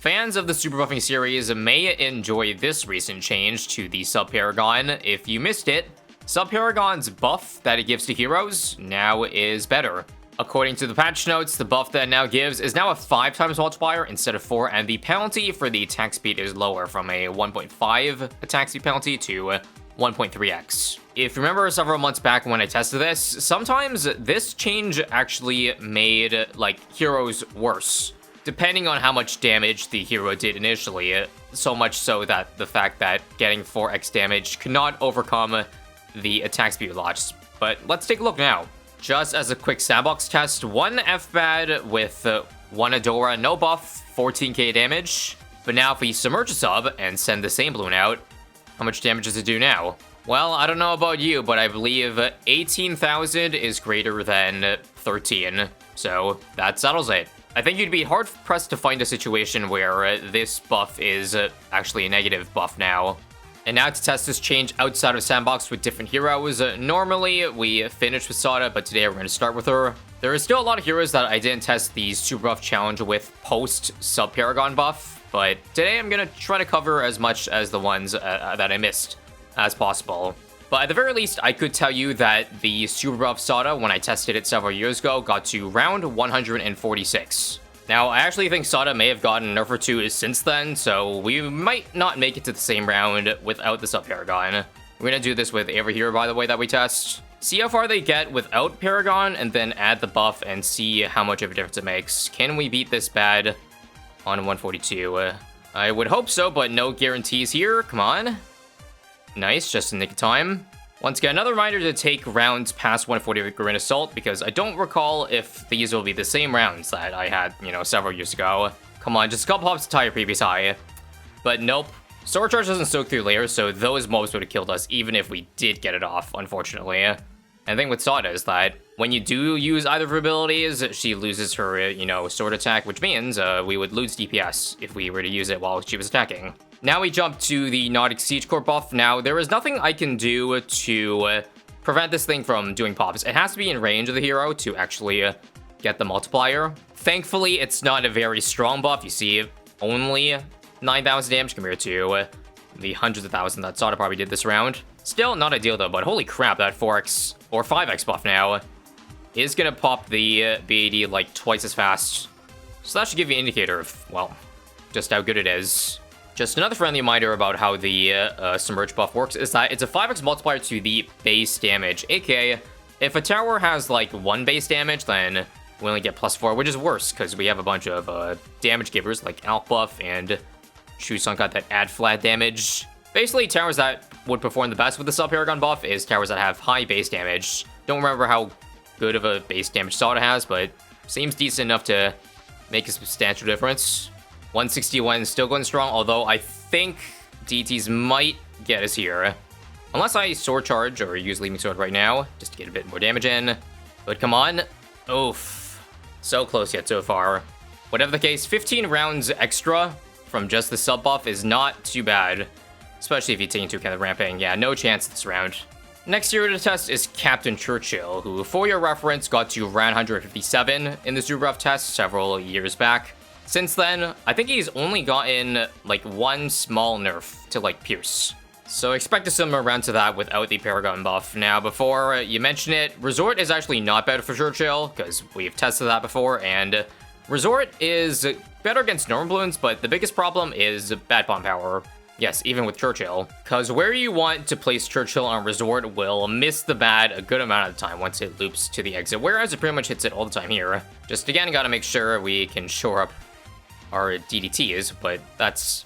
Fans of the super buffing series may enjoy this recent change to the Sub Paragon. If you missed it, Sub Paragon's buff that it gives to heroes now is better. According to the patch notes, the buff that it now gives is now a 5 times multiplier instead of 4, and the penalty for the attack speed is lower from a 1.5 attack speed penalty to 1.3x. If you remember several months back when I tested this, sometimes this change actually made, like, heroes worse, depending on how much damage the hero did initially, so much so that the fact that getting 4x damage could not overcome the attack speed loss. But let's take a look now. Just as a quick sandbox test, 1 FBAD with 1 Adora, no buff, 14k damage. But now if we submerge a sub and send the same balloon out, how much damage does it do now? Well, I don't know about you, but I believe 18,000 is greater than 13, so that settles it. I think you'd be hard-pressed to find a situation where this buff is actually a negative buff now. And now to test this change outside of Sandbox with different heroes. Normally, we finish with Sada, but today we're going to start with her. There is still a lot of heroes that I didn't test the Super Buff Challenge with post-Sub Paragon buff, but today I'm going to try to cover as much as the ones that I missed as possible. But at the very least, I could tell you that the Super Buff Sada, when I tested it several years ago, got to round 146. Now, I actually think Sada may have gotten a nerf or two since then, so we might not make it to the same round without the Sub Paragon. We're gonna do this with every hero, by the way, that we test. See how far they get without Paragon, and then add the buff and see how much of a difference it makes. Can we beat this bad on 142? I would hope so, but no guarantees here. Come on. Nice, just in the nick of time. Once again, another reminder to take rounds past 140 with Grain of Salt, because I don't recall if these will be the same rounds that I had, several years ago. Come on, just a couple hops to tie your previous high. But nope. Sword Charge doesn't soak through layers, so those mobs would have killed us even if we did get it off, unfortunately. And the thing with Sada is that when you do use either of her abilities, she loses her, sword attack, which means we would lose DPS if we were to use it while she was attacking. Now we jump to the Nautic Siege Corps buff. Now, there is nothing I can do to prevent this thing from doing pops. It has to be in range of the hero to actually get the multiplier. Thankfully, it's not a very strong buff. You see, only 9,000 damage compared to the hundreds of thousands that Sada probably did this round. Still not ideal though, but holy crap, that 4x or 5x buff now is gonna pop the BAD like twice as fast. So that should give you an indicator of, well, just how good it is. Just another friendly reminder about how the Submerge buff works is that it's a 5x multiplier to the base damage, aka if a tower has like 1 base damage, then we only get +4, which is worse because we have a bunch of damage givers like Alk buff and Shu Sunkat that add flat damage. Basically, towers that would perform the best with the Sub Paragon buff is towers that have high base damage. Don't remember how good of a base damage Sada has, but seems decent enough to make a substantial difference. 161 is still going strong, although I think DTs might get us here. Unless I Sword Charge or use Leaving Sword right now, just to get a bit more damage in. But come on. Oof. So close yet so far. Whatever the case, 15 rounds extra from just the sub buff is not too bad. Especially if you take into account the ramping. Yeah, no chance this round. Next hero to test is Captain Churchill, who, for your reference, got to round 157 in the Super Buff test several years back. Since then, I think he's only gotten, like, 1 small nerf to, like, Pierce. So expect a similar round to that without the Paragon buff. Now, before you mention it, Resort is actually not better for Churchill, because we've tested that before, and Resort is better against normal balloons, but the biggest problem is bad bomb power. Yes, even with Churchill. Because where you want to place Churchill on Resort will miss the bad a good amount of the time once it loops to the exit, whereas it pretty much hits it all the time here. Just again, gotta make sure we can shore up our DDTs, but that's,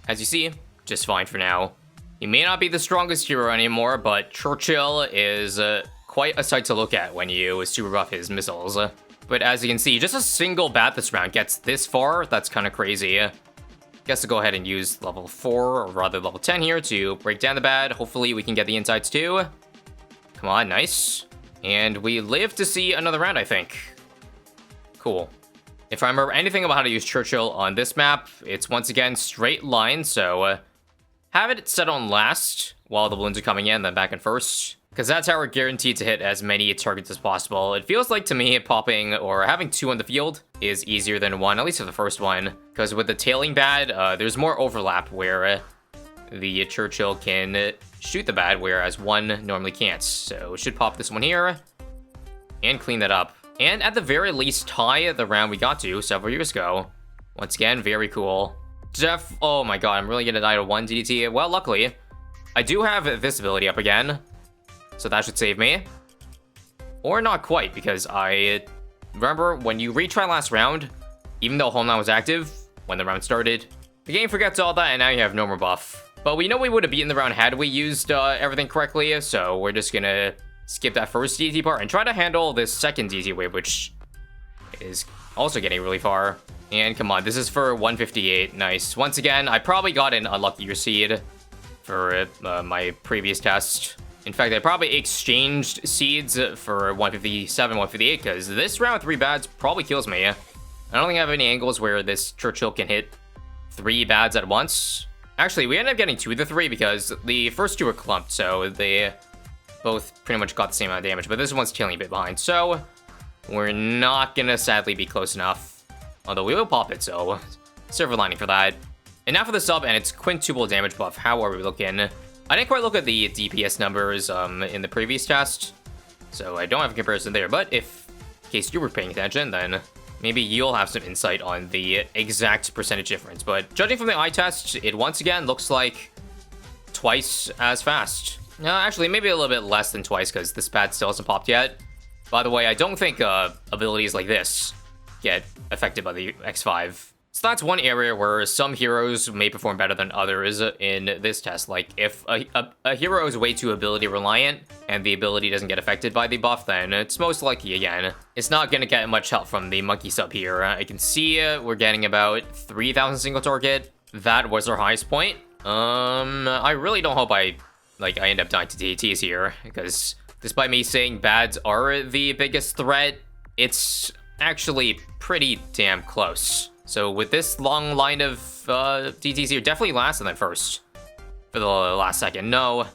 as you see, just fine for now. He may not be the strongest hero anymore, but Churchill is quite a sight to look at when you super buff his missiles. But as you can see, just a single bat this round gets this far. That's kind of crazy. Guess to go ahead and use level 4, or rather level 10 here to break down the bat. Hopefully we can get the insights too. Come on, nice. And we live to see another round, I think. Cool. If I remember anything about how to use Churchill on this map, it's once again straight line, so have it set on last while the balloons are coming in, then back in first. Because that's how we're guaranteed to hit as many targets as possible. It feels like to me popping or having 2 on the field is easier than 1, at least for the first one. Because with the tailing bad, there's more overlap where the Churchill can shoot the bad, whereas 1 normally can't. So should pop this one here and clean that up. And at the very least tie the round we got to several years ago. Once again, very cool. Oh my god, I'm really gonna die to 1 DDT. Well, luckily, I do have this ability up again. So that should save me. Or not quite, because I remember when you retry last round, even though Homeland was active when the round started, the game forgets all that and now you have no more buff. But we know we would have beaten the round had we used everything correctly, so we're just gonna skip that first DT part and try to handle this second DT wave, which is also getting really far. And come on, this is for 158. Nice. Once again, I probably got an unluckier seed for my previous test. In fact, I probably exchanged seeds for 157, 158, because this round 3 bads probably kills me. I don't think I have any angles where this Churchill can hit 3 bads at once. Actually, we ended up getting 2 of the 3 because the first 2 were clumped, so they both pretty much got the same amount of damage, but this one's tailing a bit behind, so we're not gonna sadly be close enough. Although we will pop it, so silver lining for that. And now for the sub and its quintuple damage buff. How are we looking? I didn't quite look at the DPS numbers in the previous test, so I don't have a comparison there, but in case you were paying attention, then maybe you'll have some insight on the exact percentage difference. But judging from the eye test, it once again looks like twice as fast. No, actually, maybe a little bit less than twice, because this pad still hasn't popped yet. By the way, I don't think abilities like this get affected by the X5. So that's one area where some heroes may perform better than others in this test. Like, if a hero is way too ability reliant and the ability doesn't get affected by the buff, then it's most likely, again, it's not going to get much help from the monkey sub here. I can see we're getting about 3,000 single target. That was our highest point. I really don't hope I end up dying to DTs here, because despite me saying bads are the biggest threat, it's actually pretty damn close. So with this long line of DTs here, definitely last and then first for the last second. No,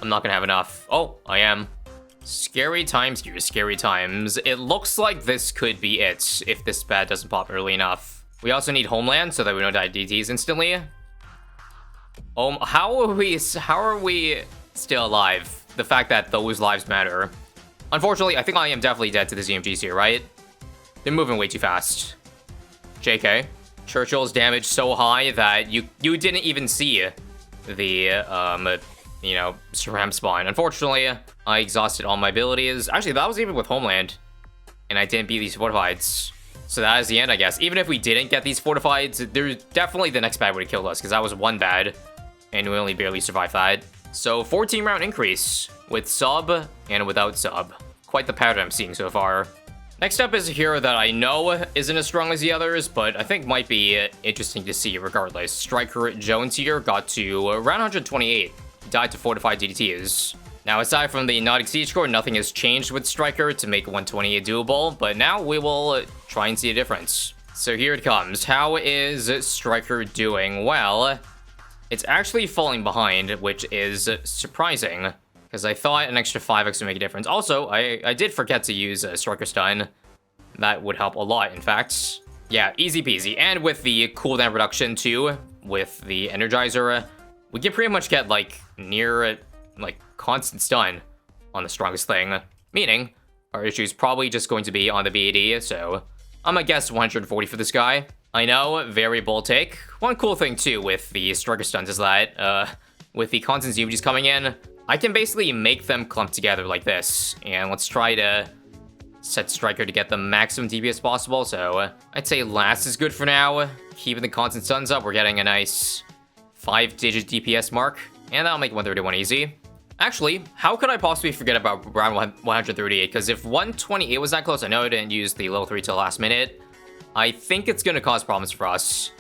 I'm not gonna have enough. Oh, I am. Scary times here, scary times. It looks like this could be it if this bad doesn't pop early enough. We also need Homeland so that we don't die DTs instantly. How are we still alive? The fact that those lives matter. Unfortunately, I think I am definitely dead to the ZMGs here, right? They're moving way too fast. JK. Churchill's damage so high that you didn't even see the, SRAM spawn. Unfortunately, I exhausted all my abilities. Actually, that was even with Homeland. And I didn't beat these fortifieds. So that is the end, I guess. Even if we didn't get these fortifieds, there's definitely the next bad would have killed us, because that was 1 bad. And we only barely survived that. So 14 round increase with sub and without sub. Quite the pattern I'm seeing so far. Next up is a hero that I know isn't as strong as the others, but I think might be interesting to see regardless. Striker Jones here got to around 128, died to fortified DDTs. Now, aside from the not exceed score, nothing has changed with Striker to make 128 doable, but now we will try and see a difference. So here it comes. How is Striker doing? Well, it's actually falling behind, which is surprising, because I thought an extra 5x would make a difference. Also, I did forget to use Striker Stun. That would help a lot, in fact. Yeah, easy peasy. And with the cooldown reduction, too, with the Energizer, we can pretty much get, near, constant stun on the strongest thing. Meaning, our issue is probably just going to be on the BAD, so I'm gonna guess 140 for this guy. I know, very bold take. One cool thing, too, with the Striker Stuns is that, with the constant ZMGs coming in, I can basically make them clump together like this. And let's try to set Striker to get the maximum DPS possible. So I'd say last is good for now. Keeping the constant stuns up, we're getting a nice 5-digit DPS mark. And that'll make 131 easy. Actually, how could I possibly forget about round 138? Because if 128 was that close, I know I didn't use the level 3 till last minute. I think it's going to cause problems for us.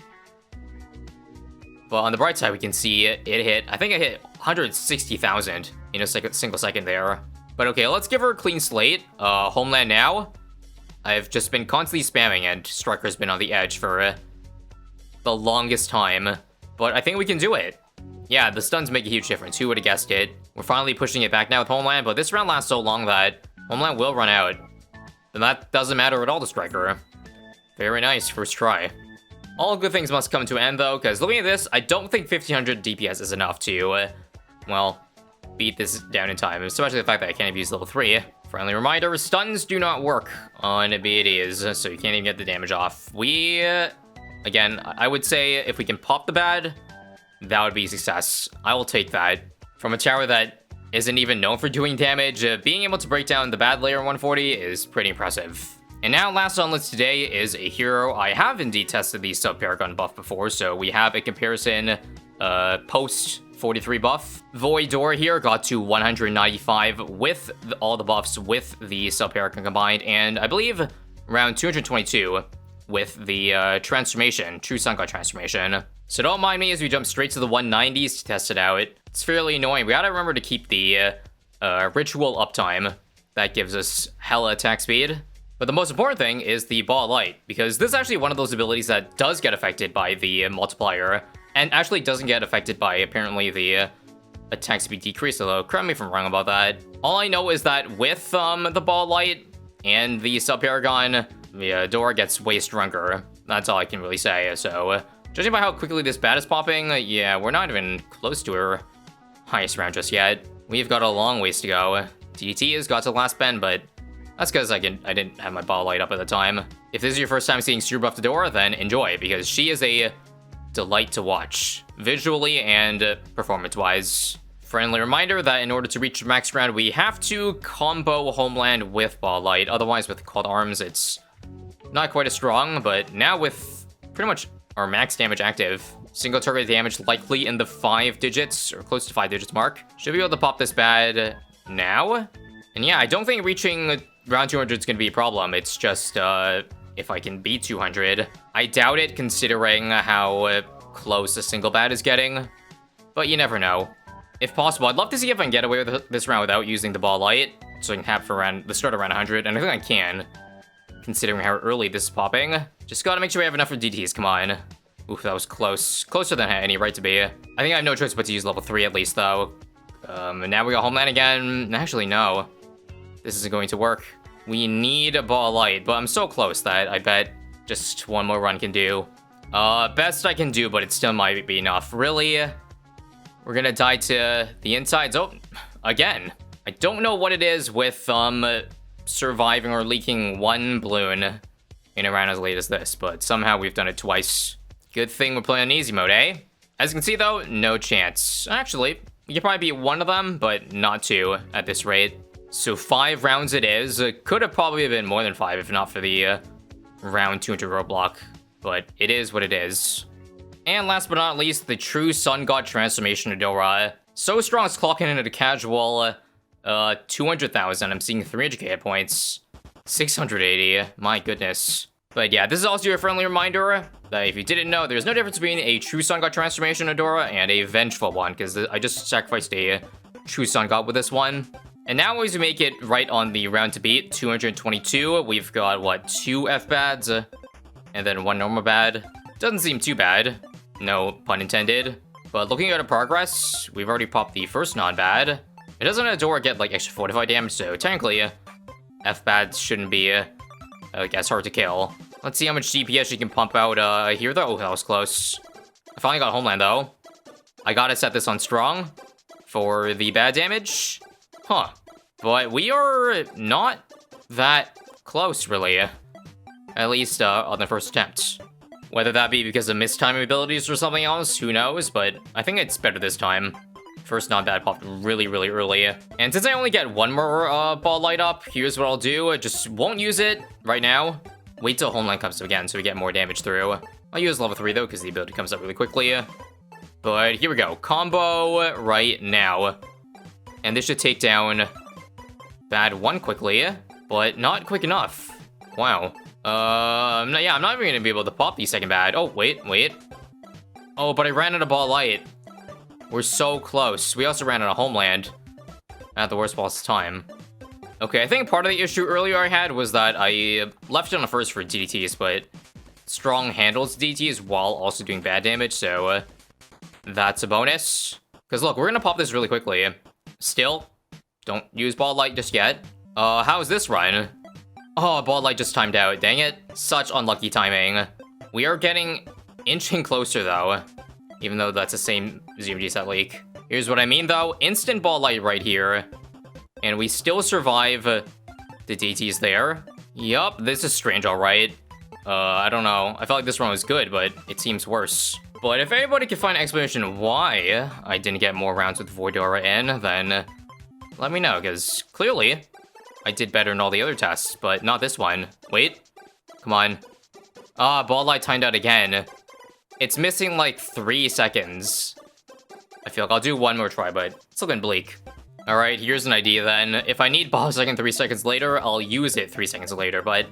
But on the bright side, we can see it hit, I think I hit 160,000 in a single second there. But okay, let's give her a clean slate. Homeland now. I've just been constantly spamming, and Striker's been on the edge for the longest time. But I think we can do it. Yeah, the stuns make a huge difference. Who would have guessed it? We're finally pushing it back now with Homeland, but this round lasts so long that Homeland will run out. And that doesn't matter at all to Striker. Very nice, first try. All good things must come to an end, though, because looking at this, I don't think 1500 DPS is enough to, well, beat this down in time, especially the fact that I can't even use level 3. Friendly reminder, stuns do not work on BADs, so you can't even get the damage off. Again, I would say if we can pop the bad, that would be a success. I will take that. From a tower that isn't even known for doing damage, being able to break down the bad layer in 140 is pretty impressive. And now, last on list today is a hero. I have indeed tested the sub-Paragon buff before, so we have a comparison post 43 buff. Voidor here got to 195 with all the buffs with the sub-Paragon combined, and I believe around 222 with the transformation, True Sun God transformation. So don't mind me as we jump straight to the 190s to test it out. It's fairly annoying. We gotta remember to keep the ritual uptime. That gives us hella attack speed. But the most important thing is the Ball of Light, because this is actually one of those abilities that does get affected by the multiplier, and actually doesn't get affected by, apparently, the attack speed decrease, although correct me if I'm wrong about that. All I know is that with the Ball of Light and the Sub-Paragon, the Dora gets way stronger. That's all I can really say, so judging by how quickly this bat is popping, yeah, we're not even close to her highest round just yet. We've got a long ways to go. DDT has got to the last bend, but that's because I didn't have my Ball Light up at the time. If this is your first time seeing Super Buff Dora, then enjoy, because she is a delight to watch, visually and performance-wise. Friendly reminder that in order to reach max round, we have to combo Homeland with Ball Light. Otherwise, with Cold Arms, it's not quite as strong, but now with pretty much our max damage active, single target damage likely in the 5 digits, or close to 5 digits mark, should be able to pop this bad now. And yeah, I don't think reaching round 200 is going to be a problem. It's just, if I can beat 200. I doubt it, considering how close a single bat is getting. But you never know. If possible, I'd love to see if I can get away with this round without using the Ball Light, so I can have for around the start around 100, and I think I can, considering how early this is popping. Just gotta make sure we have enough for DTs, come on. Oof, that was close. Closer than I had any right to be. I think I have no choice but to use level 3 at least, though. And now we got Homeland again. Actually, no. This isn't going to work. We need a Ball of Light, but I'm so close that I bet just one more run can do. Best I can do, but it still might be enough. Really? We're gonna die to the insides. Oh, again. I don't know what it is with surviving or leaking one balloon in a round as late as this, but somehow we've done it twice. Good thing we're playing on easy mode, eh? As you can see, though, no chance. Actually, we could probably beat one of them, but not 2 at this rate. So 5 rounds it is. Could have probably been more than 5 if not for the round 200 roadblock. But it is what it is. And last but not least, the True Sun God transformation Adora. So strong it's clocking in at a casual 200,000. I'm seeing 300k hit points. 680. My goodness. But yeah, this is also your friendly reminder that if you didn't know, there's no difference between a True Sun God transformation Adora and a Vengeful one, because I just sacrificed a True Sun God with this one. And now as we make it right on the round to beat, 222, we've got, what, 2 F-Bads, and then 1 normal bad. Doesn't seem too bad, no pun intended. But looking at our progress, we've already popped the first non-bad. It doesn't Adora get, like, extra fortified damage, so technically, F-Bads shouldn't be, like, as hard to kill. Let's see how much DPS she can pump out here, though. Oh, that was close. I finally got Homeland, though. I gotta set this on strong for the bad damage. Huh. But we are not that close, really. At least on the first attempt. Whether that be because of mistiming abilities or something else, who knows, but I think it's better this time. First non-bad popped really, really early. And since I only get one more Ball Light up, here's what I'll do. I just won't use it right now. Wait till Homeland comes up again so we get more damage through. I'll use level 3 though, because the ability comes up really quickly. But here we go. Combo right now. And this should take down bad 1 quickly, but not quick enough. Wow. I'm not even gonna be able to pop the second bad. Oh, wait. Oh, but I ran out of Ball Light. We're so close. We also ran out of Homeland at the worst possible time. Okay, I think part of the issue earlier I had was that I left it on the first for DDTs, but Strong handles DDTs while also doing bad damage, so That's a bonus. Because look, we're gonna pop this really quickly. Still, don't use ball light just yet. How's this run? Oh, ball light just timed out. Dang it. Such unlucky timing. We are getting inching closer though. Even though that's the same ZMG set leak. Here's what I mean though. Instant ball light right here. And we still survive the DTs there. Yup, this is strange, alright. I don't know. I felt like this run was good, but it seems worse. But if anybody can find an explanation why I didn't get more rounds with Voidora in, then let me know, because clearly I did better in all the other tests, but not this one. Wait. Come on. Ah, ball light timed out again. It's missing like 3 seconds. I feel like I'll do one more try, but it's looking bleak. Alright, here's an idea then. If I need ball second 3 seconds later, I'll use it 3 seconds later, but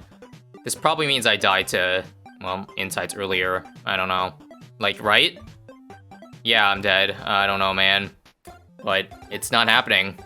this probably means I die to, well, insights earlier. I don't know. Like, right? Yeah, I'm dead. I don't know, man. But it's not happening.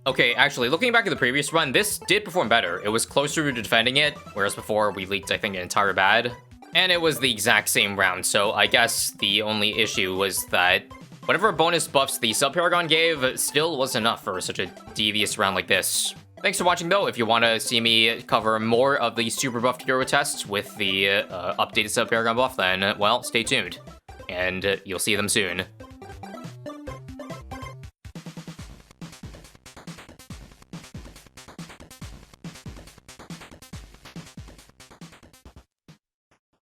Okay, actually, looking back at the previous run, this did perform better. It was closer to defending it, whereas before we leaked, I think, an entire bad. And it was the exact same round, so I guess the only issue was that whatever bonus buffs the Paragon gave still wasn't enough for such a devious round like this. Thanks for watching though. If you want to see me cover more of the super buffed hero tests with the updated Paragon buff, then, well, stay tuned. And you'll see them soon.